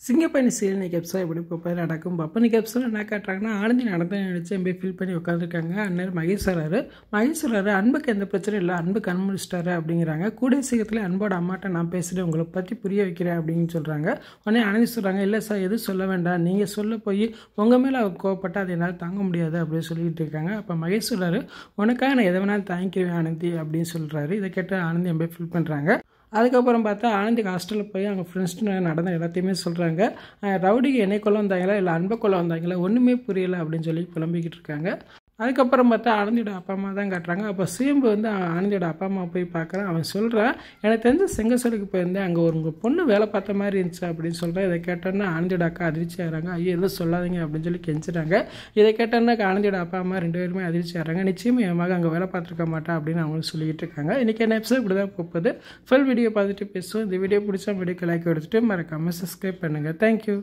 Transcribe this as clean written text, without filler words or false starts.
சிங்கப்பண்ணி serial இன்றைக்கி episode எப்படி போய் நடக்கும் பார்ப்போம். இன்றைக்கி எபிசோட் என்ன காட்டுறாங்கன்னா, ஆனந்தி நடந்து நினச்சி எம்பி ஃபீல் பண்ணி உட்காந்துருக்காங்க. அண்ணன் மகேஷ் சொல்கிறாரு அன்புக்கு எந்த பிரச்சனையும் இல்லை, அன்பு கண்முடிச்சிட்டாரு அப்படிங்கிறாங்க. கூடிய சீக்கிரத்தில் அன்போட அம்மாட்ட நான் பேசுகிறேன், உங்களை பற்றி புரிய வைக்கிறேன் அப்படின்னு சொல்கிறாங்க. உடனே ஆனந்தி சொல்கிறாங்க, இல்லை சார் எதுவும் சொல்ல வேண்டாம், நீங்கள் சொல்ல போய் உங்கள் மேலே அவர் கோவப்பட்டு அதை என்னால் தாங்க முடியாது அப்படின்னு சொல்லிட்டு இருக்காங்க. அப்போ மகேஷ் சொல்கிறாரு, உனக்காக நான் எதை வேணாலும் தாங்கிக்குவேன் ஆனந்தி அப்படின்னு சொல்கிறாரு. இதை கேட்டு ஆனந்தி எம்பி ஃபீல் பண்ணுறாங்க. அதுக்கப்புறம் பார்த்தா ஆனந்திக்கு ஹாஸ்டலில் போய் அவங்க ஃப்ரெண்ட்ஸ்ட்டு நடந்த எல்லாத்தையுமே சொல்கிறாங்க. ரவுடிக்கு என்னை கொள்ள வந்தாங்களா இல்லை அன்பை கொள்ள வந்தாங்களா ஒன்றுமே புரியலை அப்படின்னு சொல்லி புலம்பிக்கிட்டு இருக்காங்க. அதுக்கப்புறம் பார்த்தா ஆனந்தியோட அப்பா அம்மா தான் காட்டுறாங்க. அப்போ சுயம்பு ஆனந்தியோட அப்பா அம்மா போய் பார்க்குறான். அவன் சொல்கிறான், எனக்கு தெரிஞ்ச செங்கசோலுக்கு போயிருந்தேன், அங்கே உங்கள் பொண்ணு வேலை பார்த்த மாதிரி இருந்துச்சு அப்படின்னு சொல்கிறேன். இதை கேட்டோன்னா ஆனந்தியோட அக்கா அதிர்ச்சி ஆகிறாங்க. ஐயோ எதுவும் சொல்லாதீங்க அப்படின்னு சொல்லி கெஞ்சுறாங்க. இதை கேட்டோன்னா ஆனந்தியோட அப்பா அம்மா 2 பேருமே அதிர்ச்சி ஆகிறாங்க. நிச்சயமாக என் மகன் அங்கே வேலை பார்த்துருக்க மாட்டா அப்படின்னு அவங்களும் சொல்லிக்கிட்டு இருக்காங்க. இன்றைக்கி என்ன எபிசோட் இப்படி தான் போகுது. ஃபுல் வீடியோ பார்த்துட்டு பேசுவோம். இந்த வீடியோ பிடிச்சா வீடியோக்கு லைக் எடுத்துகிட்டு மறக்காமல் சப்ஸ்கிரைப் பண்ணுங்கள். தேங்க்யூ.